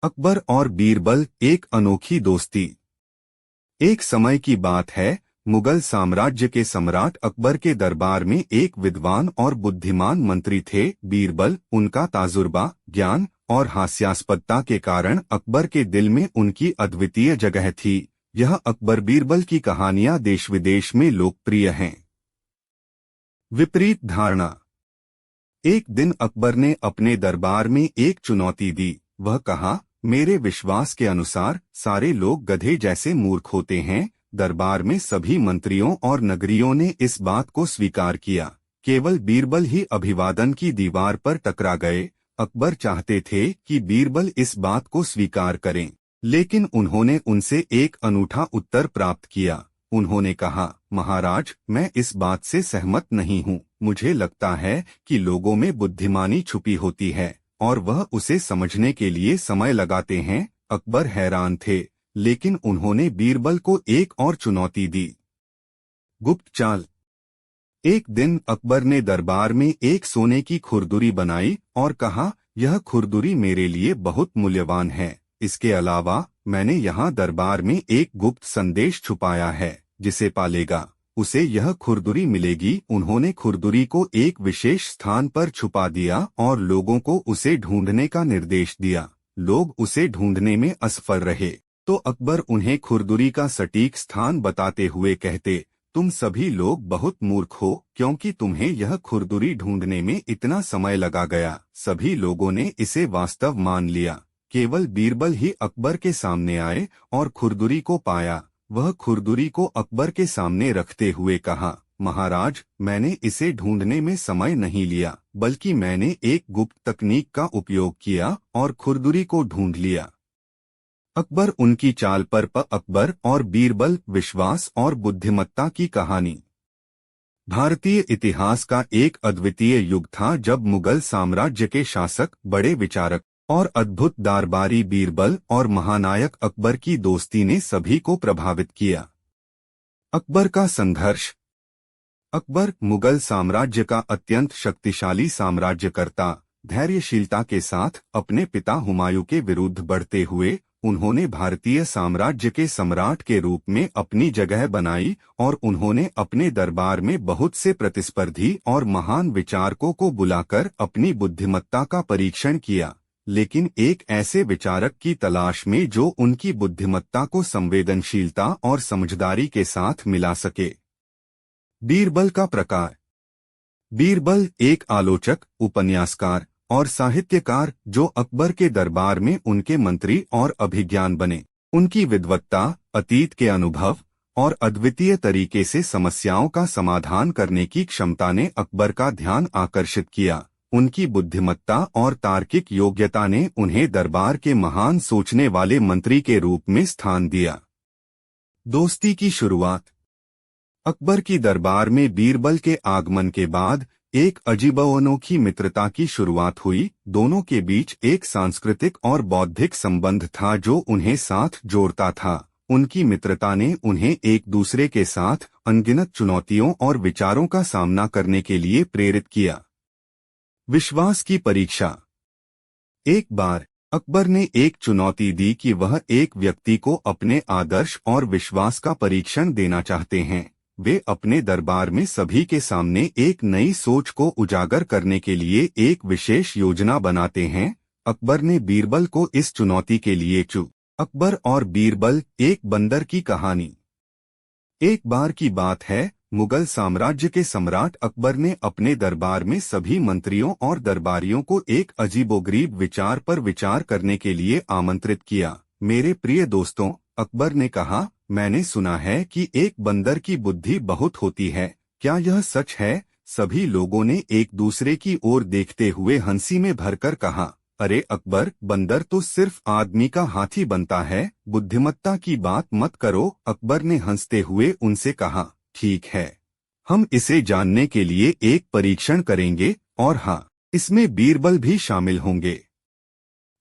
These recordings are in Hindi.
अकबर और बीरबल एक अनोखी दोस्ती। एक समय की बात है, मुगल साम्राज्य के सम्राट अकबर के दरबार में एक विद्वान और बुद्धिमान मंत्री थे। बीरबल उनका ताजुर्बा, ज्ञान और हास्यास्पदता के कारण अकबर के दिल में उनकी अद्वितीय जगह थी। यह अकबर बीरबल की कहानियां देश विदेश में लोकप्रिय हैं। विपरीत धारणा। एक दिन अकबर ने अपने दरबार में एक चुनौती दी। वह कहा, मेरे विश्वास के अनुसार सारे लोग गधे जैसे मूर्ख होते हैं। दरबार में सभी मंत्रियों और नगरियों ने इस बात को स्वीकार किया। केवल बीरबल ही अभिवादन की दीवार पर टकरा गए। अकबर चाहते थे कि बीरबल इस बात को स्वीकार करें, लेकिन उन्होंने उनसे एक अनूठा उत्तर प्राप्त किया। उन्होंने कहा, महाराज, मैं इस बात से सहमत नहीं हूँ। मुझे लगता है कि लोगों में बुद्धिमानी छुपी होती है और वह उसे समझने के लिए समय लगाते हैं। अकबर हैरान थे, लेकिन उन्होंने बीरबल को एक और चुनौती दी। गुप्त चाल। एक दिन अकबर ने दरबार में एक सोने की खुरदुरी बनाई और कहा, यह खुरदुरी मेरे लिए बहुत मूल्यवान है। इसके अलावा मैंने यहाँ दरबार में एक गुप्त संदेश छुपाया है। जिसे पालेगा उसे यह खुरदुरी मिलेगी। उन्होंने खुरदुरी को एक विशेष स्थान पर छुपा दिया और लोगों को उसे ढूंढने का निर्देश दिया। लोग उसे ढूंढने में असफल रहे, तो अकबर उन्हें खुरदुरी का सटीक स्थान बताते हुए कहते, तुम सभी लोग बहुत मूर्ख हो, क्योंकि तुम्हें यह खुरदुरी ढूंढने में इतना समय लगा गया। सभी लोगों ने इसे वास्तव मान लिया। केवल बीरबल ही अकबर के सामने आए और खुरदुरी को पाया। वह खुरदुरी को अकबर के सामने रखते हुए कहा, महाराज, मैंने इसे ढूंढने में समय नहीं लिया, बल्कि मैंने एक गुप्त तकनीक का उपयोग किया और खुरदुरी को ढूंढ लिया। अकबर उनकी चाल पर अकबर और बीरबल, विश्वास और बुद्धिमत्ता की कहानी। भारतीय इतिहास का एक अद्वितीय युग था जब मुगल साम्राज्य के शासक, बड़े विचारक और अद्भुत दरबारी बीरबल और महानायक अकबर की दोस्ती ने सभी को प्रभावित किया। अकबर का संघर्ष। अकबर मुगल साम्राज्य का अत्यंत शक्तिशाली साम्राज्यकर्ता, धैर्यशीलता के साथ अपने पिता हुमायूं के विरुद्ध बढ़ते हुए उन्होंने भारतीय साम्राज्य के सम्राट के रूप में अपनी जगह बनाई और उन्होंने अपने दरबार में बहुत से प्रतिस्पर्धी और महान विचारकों को बुलाकर अपनी बुद्धिमत्ता का परीक्षण किया, लेकिन एक ऐसे विचारक की तलाश में जो उनकी बुद्धिमत्ता को संवेदनशीलता और समझदारी के साथ मिला सके। बीरबल का प्रकार। बीरबल एक आलोचक, उपन्यासकार और साहित्यकार जो अकबर के दरबार में उनके मंत्री और अभिज्ञान बने। उनकी विद्वत्ता, अतीत के अनुभव और अद्वितीय तरीके से समस्याओं का समाधान करने की क्षमता ने अकबर का ध्यान आकर्षित किया। उनकी बुद्धिमत्ता और तार्किक योग्यता ने उन्हें दरबार के महान सोचने वाले मंत्री के रूप में स्थान दिया। दोस्ती की शुरुआत। अकबर की दरबार में बीरबल के आगमन के बाद एक अजीबोअनोखी मित्रता की शुरुआत हुई। दोनों के बीच एक सांस्कृतिक और बौद्धिक संबंध था जो उन्हें साथ जोड़ता था। उनकी मित्रता ने उन्हें एक दूसरे के साथ अनगिनत चुनौतियों और विचारों का सामना करने के लिए प्रेरित किया। विश्वास की परीक्षा। एक बार अकबर ने एक चुनौती दी कि वह एक व्यक्ति को अपने आदर्श और विश्वास का परीक्षण देना चाहते हैं। वे अपने दरबार में सभी के सामने एक नई सोच को उजागर करने के लिए एक विशेष योजना बनाते हैं। अकबर ने बीरबल को इस चुनौती के लिए चुना। अकबर और बीरबल, एक बंदर की कहानी। एक बार की बात है, मुगल साम्राज्य के सम्राट अकबर ने अपने दरबार में सभी मंत्रियों और दरबारियों को एक अजीबोगरीब विचार पर विचार करने के लिए आमंत्रित किया। मेरे प्रिय दोस्तों, अकबर ने कहा, मैंने सुना है कि एक बंदर की बुद्धि बहुत होती है। क्या यह सच है? सभी लोगों ने एक दूसरे की ओर देखते हुए हंसी में भरकर कहा, अरे अकबर, बंदर तो सिर्फ आदमी का हाथी बनता है, बुद्धिमत्ता की बात मत करो। अकबर ने हंसते हुए उनसे कहा, ठीक है, हम इसे जानने के लिए एक परीक्षण करेंगे और हाँ, इसमें बीरबल भी शामिल होंगे।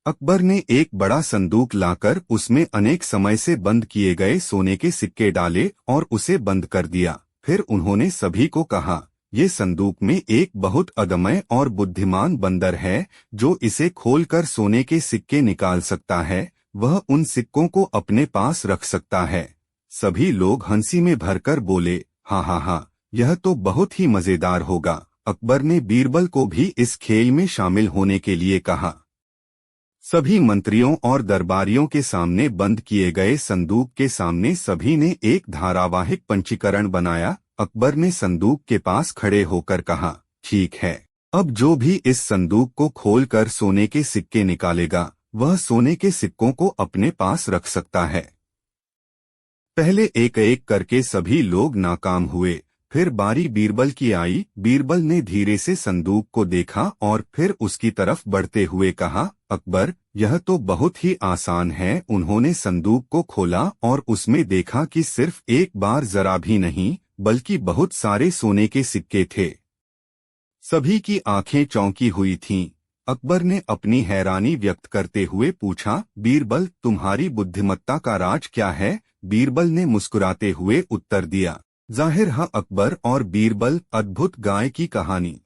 अकबर ने एक बड़ा संदूक लाकर उसमें अनेक समय से बंद किए गए सोने के सिक्के डाले और उसे बंद कर दिया। फिर उन्होंने सभी को कहा, ये संदूक में एक बहुत अदम्य और बुद्धिमान बंदर है जो इसे खोलकर सोने के सिक्के निकाल सकता है। वह उन सिक्कों को अपने पास रख सकता है। सभी लोग हंसी में भरकर बोले, हाँ हाँ हाँ, यह तो बहुत ही मजेदार होगा। अकबर ने बीरबल को भी इस खेल में शामिल होने के लिए कहा। सभी मंत्रियों और दरबारियों के सामने बंद किए गए संदूक के सामने सभी ने एक धारावाहिक पंचीकरण बनाया। अकबर ने संदूक के पास खड़े होकर कहा, ठीक है, अब जो भी इस संदूक को खोलकर सोने के सिक्के निकालेगा वह सोने के सिक्कों को अपने पास रख सकता है। पहले एक एक करके सभी लोग नाकाम हुए। फिर बारी बीरबल की आई। बीरबल ने धीरे से संदूक को देखा और फिर उसकी तरफ बढ़ते हुए कहा, अकबर, यह तो बहुत ही आसान है। उन्होंने संदूक को खोला और उसमें देखा कि सिर्फ एक बार जरा भी नहीं बल्कि बहुत सारे सोने के सिक्के थे। सभी की आंखें चौंकी हुई थीं। अकबर ने अपनी हैरानी व्यक्त करते हुए पूछा, बीरबल, तुम्हारी बुद्धिमत्ता का राज क्या है? बीरबल ने मुस्कुराते हुए उत्तर दिया, जाहिर है अकबर और बीरबल, अद्भुत गाय की कहानी।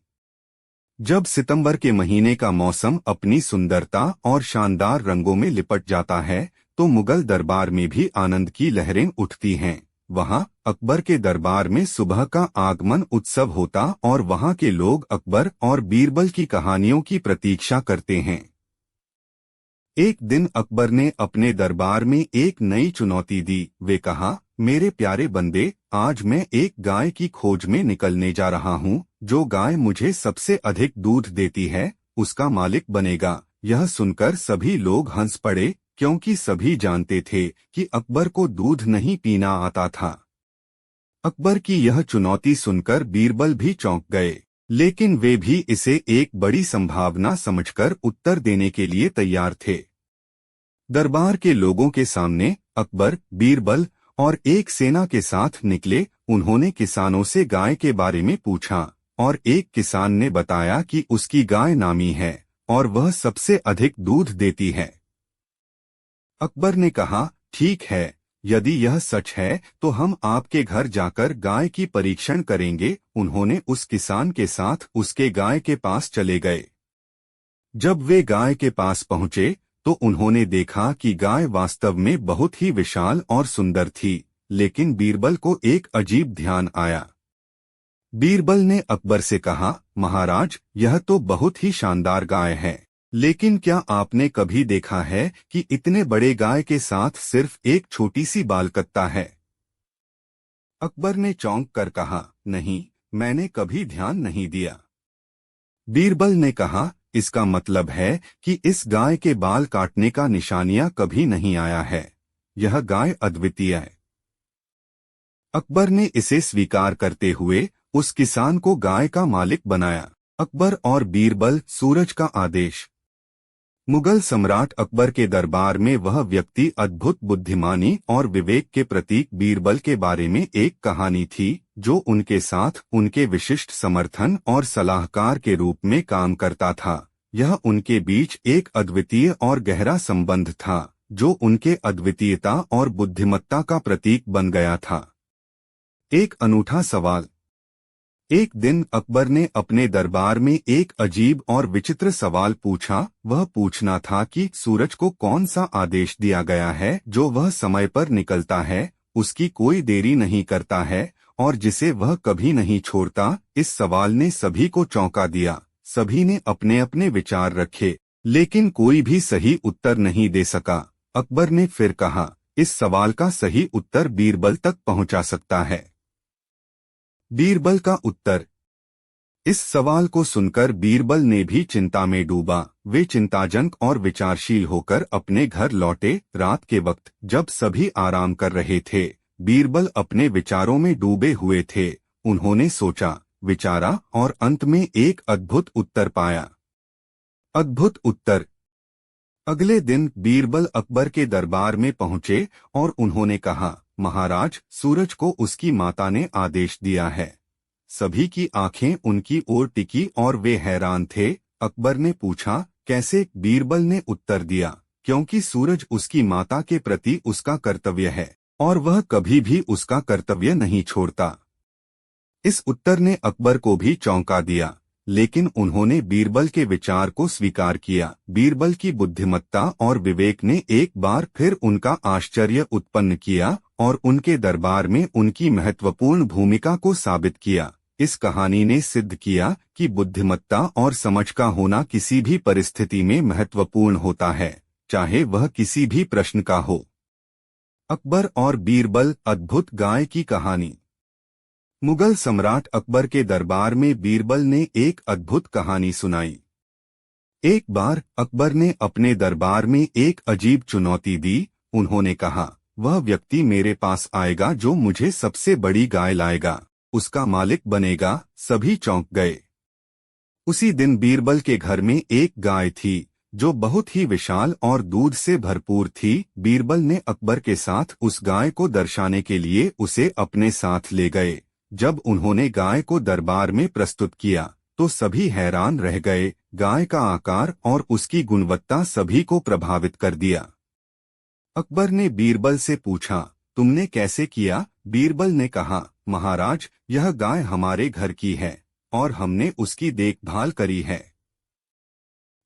जब सितंबर के महीने का मौसम अपनी सुंदरता और शानदार रंगों में लिपट जाता है तो मुगल दरबार में भी आनंद की लहरें उठती हैं। वहां अकबर के दरबार में सुबह का आगमन उत्सव होता और वहां के लोग अकबर और बीरबल की कहानियों की प्रतीक्षा करते हैं। एक दिन अकबर ने अपने दरबार में एक नई चुनौती दी। वे कहा, मेरे प्यारे बंदे, आज मैं एक गाय की खोज में निकलने जा रहा हूँ। जो गाय मुझे सबसे अधिक दूध देती है उसका मालिक बनेगा। यह सुनकर सभी लोग हंस पड़े क्योंकि सभी जानते थे कि अकबर को दूध नहीं पीना आता था। अकबर की यह चुनौती सुनकर बीरबल भी चौंक गए, लेकिन वे भी इसे एक बड़ी संभावना समझकर उत्तर देने के लिए तैयार थे। दरबार के लोगों के सामने अकबर, बीरबल और एक सेना के साथ निकले। उन्होंने किसानों से गाय के बारे में पूछा और एक किसान ने बताया कि उसकी गाय नामी है और वह सबसे अधिक दूध देती है। अकबर ने कहा, ठीक है, यदि यह सच है तो हम आपके घर जाकर गाय की परीक्षण करेंगे। उन्होंने उस किसान के साथ उसके गाय के पास चले गए। जब वे गाय के पास पहुंचे तो उन्होंने देखा कि गाय वास्तव में बहुत ही विशाल और सुंदर थी, लेकिन बीरबल को एक अजीब ध्यान आया। बीरबल ने अकबर से कहा, महाराज, यह तो बहुत ही शानदार गाय है, लेकिन क्या आपने कभी देखा है कि इतने बड़े गाय के साथ सिर्फ एक छोटी सी बालकत्ता है? अकबर ने चौंक कर कहा, नहीं, मैंने कभी ध्यान नहीं दिया। बीरबल ने कहा, इसका मतलब है कि इस गाय के बाल काटने का निशानियां कभी नहीं आया है। यह गाय अद्वितीय है। अकबर ने इसे स्वीकार करते हुए उस किसान को गाय का मालिक बनाया। अकबर और बीरबल, सूरज का आदेश। मुगल सम्राट अकबर के दरबार में वह व्यक्ति अद्भुत बुद्धिमानी और विवेक के प्रतीक बीरबल के बारे में एक कहानी थी जो उनके साथ उनके विशिष्ट समर्थन और सलाहकार के रूप में काम करता था। यह उनके बीच एक अद्वितीय और गहरा संबंध था जो उनके अद्वितीयता और बुद्धिमत्ता का प्रतीक बन गया था। एक अनूठा सवाल। एक दिन अकबर ने अपने दरबार में एक अजीब और विचित्र सवाल पूछा। वह पूछना था कि सूरज को कौन सा आदेश दिया गया है जो वह समय पर निकलता है, उसकी कोई देरी नहीं करता है और जिसे वह कभी नहीं छोड़ता। इस सवाल ने सभी को चौंका दिया। सभी ने अपने अपने विचार रखे, लेकिन कोई भी सही उत्तर नहीं दे सका। अकबर ने फिर कहा, इस सवाल का सही उत्तर बीरबल तक पहुंचा सकता है। बीरबल का उत्तर। इस सवाल को सुनकर बीरबल ने भी चिंता में डूबा। वे चिंताजनक और विचारशील होकर अपने घर लौटे। रात के वक्त जब सभी आराम कर रहे थे, बीरबल अपने विचारों में डूबे हुए थे। उन्होंने सोचा, विचारा और अंत में एक अद्भुत उत्तर पाया। अद्भुत उत्तर। अगले दिन बीरबल अकबर के दरबार में पहुंचे और उन्होंने कहा, महाराज, सूरज को उसकी माता ने आदेश दिया है। सभी की आंखें उनकी ओर टिकी और वे हैरान थे। अकबर ने पूछा, कैसे? बीरबल ने उत्तर दिया, क्योंकि सूरज उसकी माता के प्रति उसका कर्तव्य है और वह कभी भी उसका कर्तव्य नहीं छोड़ता। इस उत्तर ने अकबर को भी चौंका दिया, लेकिन उन्होंने बीरबल के विचार को स्वीकार किया। बीरबल की बुद्धिमत्ता और विवेक ने एक बार फिर उनका आश्चर्य उत्पन्न किया और उनके दरबार में उनकी महत्वपूर्ण भूमिका को साबित किया। इस कहानी ने सिद्ध किया कि बुद्धिमत्ता और समझ का होना किसी भी परिस्थिति में महत्वपूर्ण होता है, चाहे वह किसी भी प्रश्न का हो। अकबर और बीरबल, अद्भुत गाय की कहानी। मुगल सम्राट अकबर के दरबार में बीरबल ने एक अद्भुत कहानी सुनाई। एक बार अकबर ने अपने दरबार में एक अजीब चुनौती दी। उन्होंने कहा, वह व्यक्ति मेरे पास आएगा जो मुझे सबसे बड़ी गाय लाएगा, उसका मालिक बनेगा। सभी चौंक गए। उसी दिन बीरबल के घर में एक गाय थी जो बहुत ही विशाल और दूध से भरपूर थी। बीरबल ने अकबर के साथ उस गाय को दर्शाने के लिए उसे अपने साथ ले गए। जब उन्होंने गाय को दरबार में प्रस्तुत किया तो सभी हैरान रह गए। गाय का आकार और उसकी गुणवत्ता सभी को प्रभावित कर दिया। अकबर ने बीरबल से पूछा, तुमने कैसे किया? बीरबल ने कहा, महाराज, यह गाय हमारे घर की है और हमने उसकी देखभाल करी है।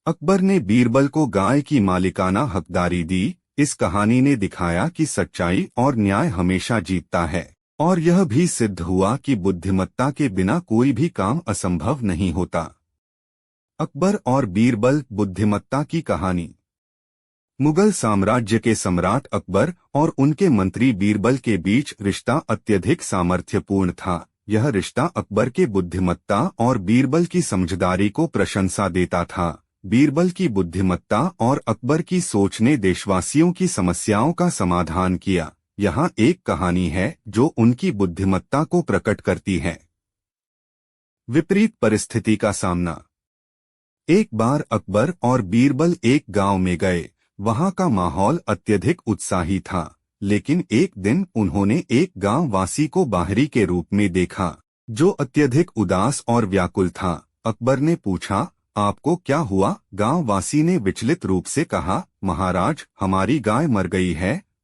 अकबर ने बीरबल को गाय की मालिकाना हकदारी दी। इस कहानी ने दिखाया कि सच्चाई और न्याय हमेशा जीतता है, और यह भी सिद्ध हुआ कि बुद्धिमत्ता के बिना कोई भी काम असंभव नहीं होता। अकबर और बीरबल, बुद्धिमत्ता की कहानी। मुगल साम्राज्य के सम्राट अकबर और उनके मंत्री बीरबल के बीच रिश्ता अत्यधिक सामर्थ्यपूर्ण था। यह रिश्ता अकबर के बुद्धिमत्ता और बीरबल की समझदारी को प्रशंसा देता था। बीरबल की बुद्धिमत्ता और अकबर की सोच ने देशवासियों की समस्याओं का समाधान किया। यहाँ एक कहानी है जो उनकी बुद्धिमत्ता को प्रकट करती है। विपरीत परिस्थिति का सामना। एक बार अकबर और बीरबल एक गांव में गए। वहां का माहौल अत्यधिक उत्साही था, लेकिन एक दिन उन्होंने एक गांव वासी को बाहरी के रूप में देखा जो अत्यधिक उदास और व्याकुल था। अकबर ने पूछा, आपको क्या हुआ? गांव वासी ने विचलित रूप से कहा, महाराज, हमारी गाय मर गई है